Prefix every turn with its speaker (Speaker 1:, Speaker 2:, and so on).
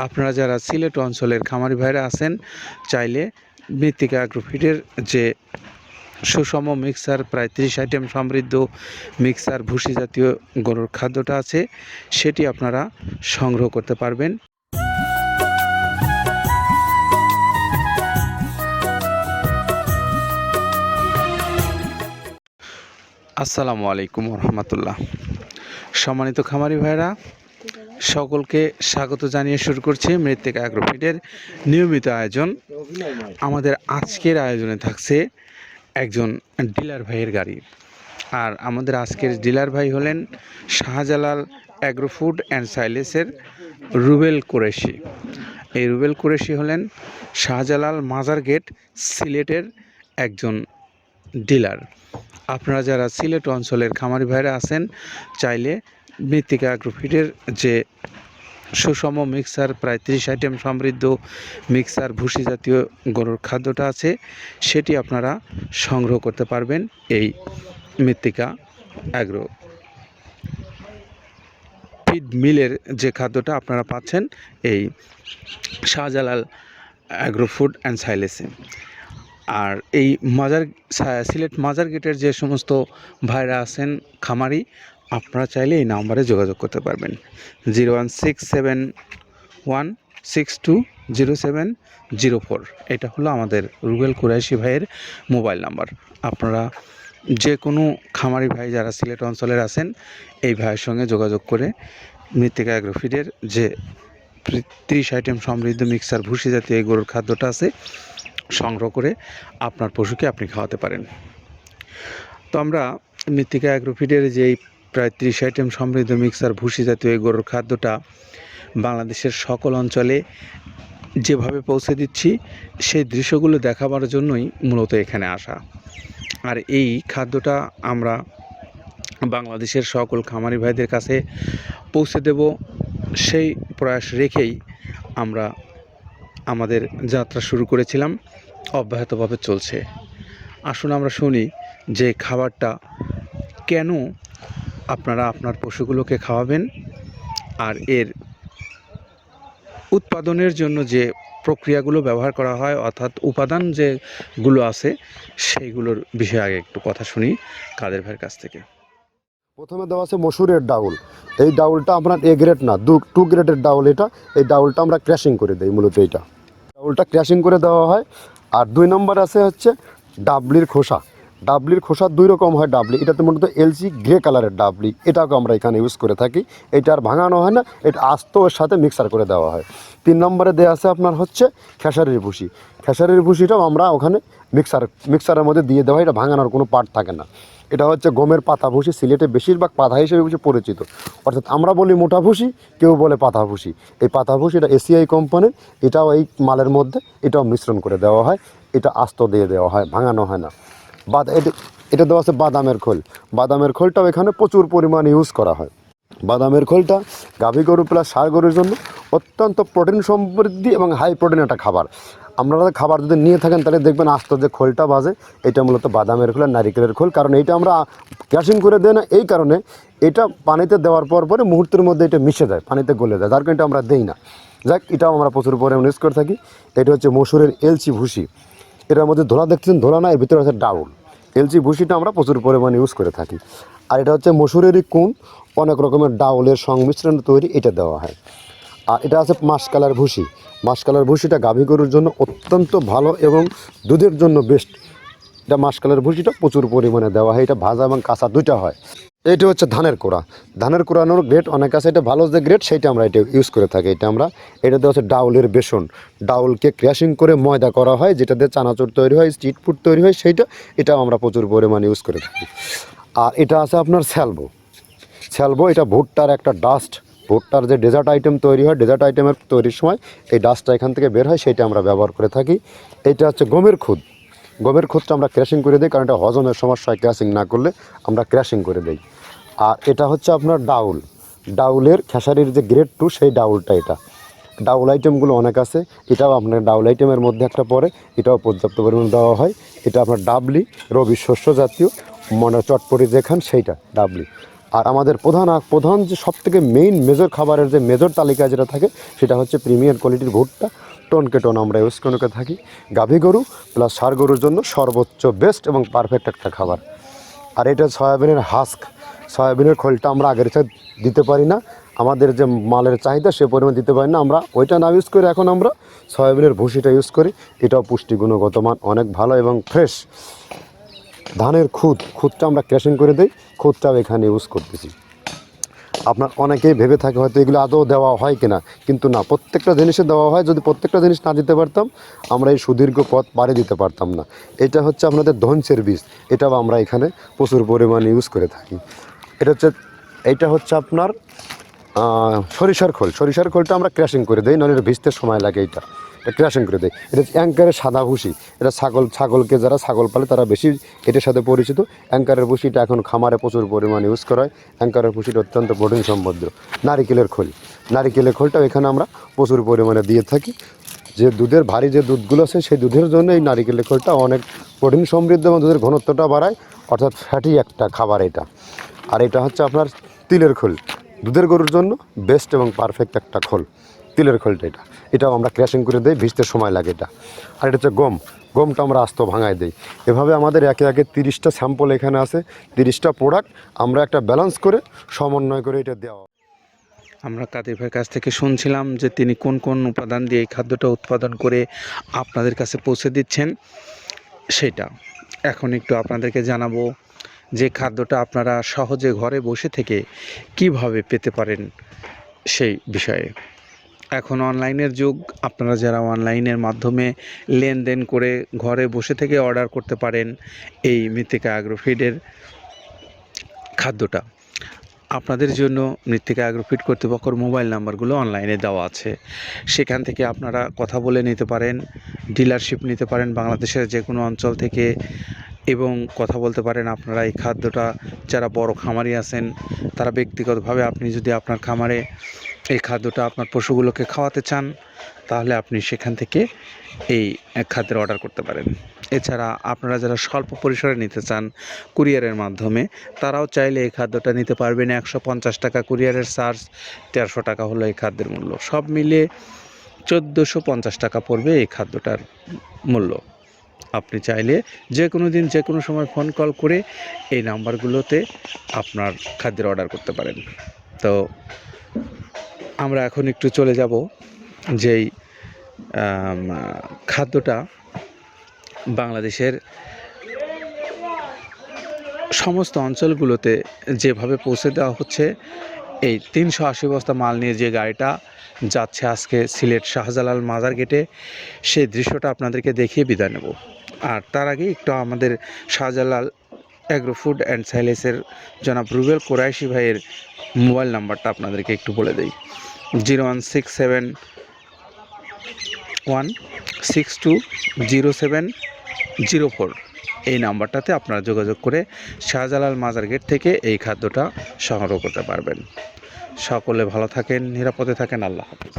Speaker 1: আপনারা যারা সিলেট অঞ্চলের খামারি ভাইরা আছেন, চাইলে মৃত্তিকা অ্যাগ্রোফিডের যে সুষম মিক্সার প্রায় 30 আইটেম সমৃদ্ধ মিক্সার ভুসি জাতীয় গরুর খাদ্যটা আছে, সেটি আপনারা সংগ্রহ করতে পারবেন। আসসালামু আলাইকুম রহমতুল্লাহ। সম্মানিত খামারি ভাইরা, সকলকে স্বাগত জানিয়ে শুরু করছি মৃত্তিকা অ্যাগ্রোফিডের নিয়মিত আয়োজন। আমাদের আজকের আয়োজনে থাকছে একজন ডিলার ভাইয়ের গাড়ি। আর আমাদের আজকের ডিলার ভাই হলেন শাহজালাল অ্যাগ্রোফুড অ্যান্ড সাইলেসের রুবেল কুরেশি। এই রুবেল কুরেশি হলেন শাহজালাল মাজার গেট সিলেটের একজন ডিলার। আপনারা যারা সিলেট অঞ্চলের খামারি ভাইরা আছেন, চাইলে মৃত্তিকা অ্যাগ্রোফিডের যে সুষম মিক্সার প্রায় 30 আইটেম সমৃদ্ধ মিক্সার ভুসি জাতীয় গরুর খাদ্যটা আছে, সেটি আপনারা সংগ্রহ করতে পারবেন এই মৃত্তিকা অ্যাগ্রো ফিড মিলের যে খাদ্যটা আপনারা পাচ্ছেন এই শাহজালাল অ্যাগ্রো ফুড অ্যান্ড সাইলেসে। আর এই সিলেট মাজার গেটের যে সমস্ত ভাইরা আছেন খামারি, আপনারা চাইলে এই নাম্বারে যোগাযোগ করতে পারবেন। 01671620704। এটা হলো আমাদের রুবেল কুরাইশি ভাইয়ের মোবাইল নাম্বার। আপনারা যে কোনো খামারি ভাই যারা সিলেট অঞ্চলের আছেন, এই ভাইয়ের সঙ্গে যোগাযোগ করে মৃত্তিকা অ্যাগ্রোফিডের যে 30 আইটেম সমৃদ্ধ মিক্সার ভুসি জাতীয় এই গরুর খাদ্যটা আছে সংগ্রহ করে আপনার পশুকে আপনি খাওয়াতে পারেন। তো আমরা মৃত্তিকা অ্যাগ্রোফিডের যেই প্রায় 30 আইটেম সমৃদ্ধ মিক্সার ভুসি জাতীয় এই গরুর খাদ্যটা বাংলাদেশের সকল অঞ্চলে যেভাবে পৌঁছে দিচ্ছি, সেই দৃশ্যগুলো দেখাবার জন্যই মূলত এখানে আসা। আর এই খাদ্যটা আমরা বাংলাদেশের সকল খামারি ভাইদের কাছে পৌঁছে দেব, সেই প্রয়াস রেখেই আমরা আমাদের যাত্রা শুরু করেছিলাম, অব্যাহতভাবে চলছে। আসুন আমরা শুনি যে খাবারটা কেন আপনারা আপনার পশুগুলোকে খাওয়াবেন, আর এর উৎপাদনের জন্য যে প্রক্রিয়াগুলো ব্যবহার করা হয়, অর্থাৎ উপাদান যেগুলো আছে, সেইগুলোর বিষয়ে আগে একটু কথা শুনি কাদের ভাইয়ের কাছ থেকে।
Speaker 2: প্রথমে দেওয়া আছে মসুরের ডাউল। এই ডাউলটা আপনার এ গ্রেড না, 2 গ্রেডের ডাউল এটা। এই ডাউলটা আমরা ক্র্যাশিং করে দিই, মূলত এইটা ডাউলটা ক্র্যাশিং করে দেওয়া হয়। আর 2 নম্বর আছে হচ্ছে ডাবলির খোসা। ডাবলির খোসা 2 রকম হয় ডাবলি, এটাতে মূলত এলসি গ্রে কালারের ডাবলি, এটাকে আমরা এখানে ইউজ করে থাকি। এটা আর ভাঙানো হয় না, এটা আস্ত ওর সাথে মিক্সার করে দেওয়া হয়। 3 নম্বরে দেওয়া আছে আপনার হচ্ছে খেসারির ভুসি। খেসারির ভুসিটাও আমরা ওখানে মিক্সারের মধ্যে দিয়ে দেওয়া হয়, এটা ভাঙানোর কোনো পার্ট থাকে না। এটা হচ্ছে গমের পাতা ভুসি, সিলেটে বেশিরভাগ পাতা হিসেবে পরিচিত। অর্থাৎ আমরা বলি মোটা ভুসি, কেউ বলে পাতা ভুসি। এই পাতা ভুসি এটা এসিআই কোম্পানির, এটাও এই মালের মধ্যে এটাও মিশ্রণ করে দেওয়া হয়, এটা আস্ত দিয়ে দেওয়া হয়, ভাঙানো হয় না। এটা দেওয়া আছে বাদামের খোল। বাদামের খোলটাও এখানে প্রচুর পরিমাণে ইউজ করা হয়। বাদামের খোলটা গাভী গরু প্লাস ষাঁড় গরুর জন্য অত্যন্ত প্রোটিন সমৃদ্ধি এবং হাই প্রোটিন একটা খাবার। আপনারা খাবার যদি নিয়ে থাকেন তাহলে দেখবেন আস্ত যে খোলটা বাজে, এটা মূলত বাদামের খোল আর নারিকেলের খোল। কারণ এইটা আমরা ক্র্যাশিং করে দেয় না, এই কারণে এটা পানিতে দেওয়ার পরে মুহূর্তের মধ্যে এটা মিশে যায়, পানিতে গলে যায়, যার কারণে এটা আমরা দেই না। যাক, এটাও আমরা প্রচুর পরিমাণে ইউজ করে থাকি। এটা হচ্ছে মসুরের এলচি ভুসি। এটার মধ্যে ধোলা দেখছেন, ধোলা না, এর ভিতরে আছে ডাউল। এলচি ভুসিটা আমরা প্রচুর পরিমাণে ইউজ করে থাকি। আর এটা হচ্ছে মসুরেরই কুন, অনেক রকমের ডাউলের সংমিশ্রণ তৈরি, এটা দেওয়া হয়। আর এটা আছে মাসকালার ভুসি। মাসকালার ভুসিটা গাভী গরুর জন্য অত্যন্ত ভালো এবং দুধের জন্য বেস্ট। এটা মাসকালার ভুসিটা প্রচুর পরিমাণে দেওয়া হয়, এটা ভাজা এবং কাঁচা দুইটা হয়। এটা হচ্ছে ধানের কোড়া। ধানের কোড়ানোর গ্রেড অনেক আছে, এটা ভালো যে গ্রেড সেইটা আমরা এটা ইউজ করে থাকি। এটা দেওয়া হচ্ছে ডাউলের বেসন। ডাউলকে ক্র্যাশিং করে ময়দা করা হয়, যেটা দিয়ে চানাচুর তৈরি হয়, স্ট্রিট ফুড তৈরি হয়, এটাও আমরা প্রচুর পরিমাণে ইউজ করে থাকি। আর এটা আছে আপনার স্যালবো। এটা ভুট্টার একটা ডাস্ট। ভুট্টার যে ডেজার্ট আইটেম তৈরি হয়, ডেজার্ট আইটেমের তৈরির সময় এই ডাস্টটা এখান থেকে বের হয়, সেইটা আমরা ব্যবহার করে থাকি। এটা হচ্ছে গমের খুদ। গমের খুদটা আমরা ক্র্যাশিং করে দিই, কারণ এটা হজমের সমস্যা হয়, ক্র্যাশিং না করলে আমরা ক্র্যাশিং করে দিই। আর এটা হচ্ছে আপনার ডাউলের খেসারির যে গ্রেড 2, সেই ডাউলটা। এটা ডাউল আইটেমগুলো অনেক আছে, এটাও আপনার ডাউল আইটেমের মধ্যে একটা পড়ে, এটাও পর্যাপ্ত পরিমাণে দেওয়া হয়। এটা আপনার ডাবলি, রবি শস্য জাতীয়, চটপটি যেখান সেইটা ডাবলি। আর আমাদের প্রধান যে সবথেকে মেইন মেজর খাবারের যে মেজর তালিকায় যেটা থাকে সেটা হচ্ছে প্রিমিয়ার কোয়ালিটির ভুট্টা, টনকে টন আমরা ইউজ করে থাকি। গাভী গরু প্লাস ষাঁড় গরুর জন্য সর্বোচ্চ বেস্ট এবং পারফেক্ট একটা খাবার। আর এটা সয়াবিনের হাস্ক, সয়াবিনের খোলটা আমরা আগের সাথে দিতে পারি না, আমাদের যে মালের চাহিদা সে পরিমাণ দিতে পারি না, আমরা ওইটা না ইউজ করে এখন আমরা সয়াবিনের ভুসিটা ইউজ করি। এটাও পুষ্টি গুণগত মান অনেক ভালো এবং ফ্রেশ। ধানের খুদটা আমরা ক্র্যাশিং করে দিই, খুদটাও এখানে ইউজ করতেছি। আপনার অনেকেই ভেবে থাকে হয়তো এগুলো আদৌ দেওয়া হয় কিনা, কিন্তু না, প্রত্যেকটা জিনিসে দেওয়া হয়। যদি প্রত্যেকটা জিনিস না দিতে পারতাম আমরা এই সুদীর্ঘ পথ পাড়ি দিতে পারতাম না। এটা হচ্ছে আপনাদের ধনসের বীজ, এটাও আমরা এখানে প্রচুর পরিমাণে ইউজ করে থাকি। এইটা হচ্ছে আপনার সরিষার খোলটা আমরা ক্র্যাশিং করে দিই, নাহলে এটা ভিজতে সময় লাগে। এটা ক্র্যাশিং করে দেয়। এটা অ্যাঙ্কারের সাদা ভুসি, এটা ছাগলকে যারা ছাগল পালে তারা বেশি এটার সাথে পরিচিত। অ্যাঙ্কারের ভুসিটা এখন খামারে প্রচুর পরিমাণে ইউজ করা হয়। অ্যাঙ্কারের ভুসিটা অত্যন্ত প্রোটিন সমৃদ্ধ। নারিকেলের খোলটাও এখানে আমরা প্রচুর পরিমাণে দিয়ে থাকি। যে দুধের ভারী যে দুধগুলো আছে সেই দুধের জন্য এই নারিকেলের খোলটা অনেক প্রোটিন সমৃদ্ধ এবং দুধের ঘনত্বটা বাড়ায়, অর্থাৎ ফ্যাটি একটা খাবার এটা। আর এটা হচ্ছে আপনার তিলের খোল, দুধের গরুর জন্য বেস্ট এবং পারফেক্ট একটা খোল, তিলের খোলটা। এটাও আমরা ক্র্যাশিং করে দিই, ভিজতে সময় লাগে এটা। আর এটা হচ্ছে গমটা আমরা আস্ত ভাঙায় দিই। এভাবে আমাদের একে 30টা স্যাম্পল এখানে আছে, 30টা প্রোডাক্ট আমরা একটা ব্যালেন্স করে সমন্বয় করে এটা দেওয়া।
Speaker 1: আমরা কাদের ভাইয়ের কাছ থেকে শুনছিলাম যে তিনি কোন কোন উপাদান দিয়ে এই খাদ্যটা উৎপাদন করে আপনাদের কাছে পৌঁছে দিচ্ছেন সেটা এখন একটু আপনাদেরকে জানাবো, যে খাদ্যটা আপনারা সহজে ঘরে বসে থেকে কিভাবে পেতে পারেন সেই বিষয়ে। এখন অনলাইনের যুগ, আপনারা যারা অনলাইনের মাধ্যমে লেনদেন করে ঘরে বসে থেকে অর্ডার করতে পারেন এই মৃত্তিকা অ্যাগ্রোফিডের খাদ্যটা। আপনাদের জন্য মৃত্তিকা অ্যাগ্রোফিড কর্তৃপক্ষের মোবাইল নাম্বারগুলো অনলাইনে দেওয়া আছে, সেখান থেকে আপনারা কথা বলে নিতে পারেন, ডিলারশিপ নিতে পারেন বাংলাদেশের যে কোনো অঞ্চল থেকে, এবং কথা বলতে পারেন আপনারা এই খাদ্যটা যারা বড় খামারি আছেন তারা ব্যক্তিগতভাবে আপনি যদি আপনার খামারে এই খাদ্যটা আপনার পশুগুলোকে খাওয়াতে চান তাহলে আপনি সেখান থেকে এই খাদ্যের অর্ডার করতে পারেন। এছাড়া আপনারা যারা স্বল্প পরিসরে নিতে চান কুরিয়ারের মাধ্যমে, তারাও চাইলে এই খাদ্যটা নিতে পারবেন। 150 টাকা কুরিয়ারের চার্জ, 1300 টাকা হলো এই খাদ্যের মূল্য। সব মিলে 1450 টাকা পড়বে এই খাদ্যটার মূল্য। আপনি চাইলে যে কোনো দিন যে কোনো সময় ফোন কল করে এই নাম্বারগুলোতে আপনার খাদ্যের অর্ডার করতে পারেন। তো আমরা এখন একটু চলে যাব যেই খাদ্যটা বাংলাদেশের সমস্ত অঞ্চলগুলোতে যেভাবে পৌঁছে দেওয়া হচ্ছে, এই 380 বস্তা মাল নিয়ে যে গাড়িটা যাচ্ছে আজকে সিলেট শাহজালাল মাজার গেটে, সেই দৃশ্যটা আপনাদেরকে দেখিয়ে বিদায় নেব। আর তার আগে একটু আমাদের শাহজালাল অ্যাগ্রো ফুড অ্যান্ড সাইলেসের জনাব রুবেল কোরাইশি ভাইয়ের মোবাইল নাম্বারটা আপনাদেরকে একটু বলে দিই। 01671620704 এই নাম্বারটাতে আপনারা যোগাযোগ করে শাহজালাল মাজার গেট থেকে এই খাদ্যটা সংগ্রহ করতে পারবেন। সকলে ভালো থাকেন, নিরাপদে থাকেন। আল্লাহ হাফেজ।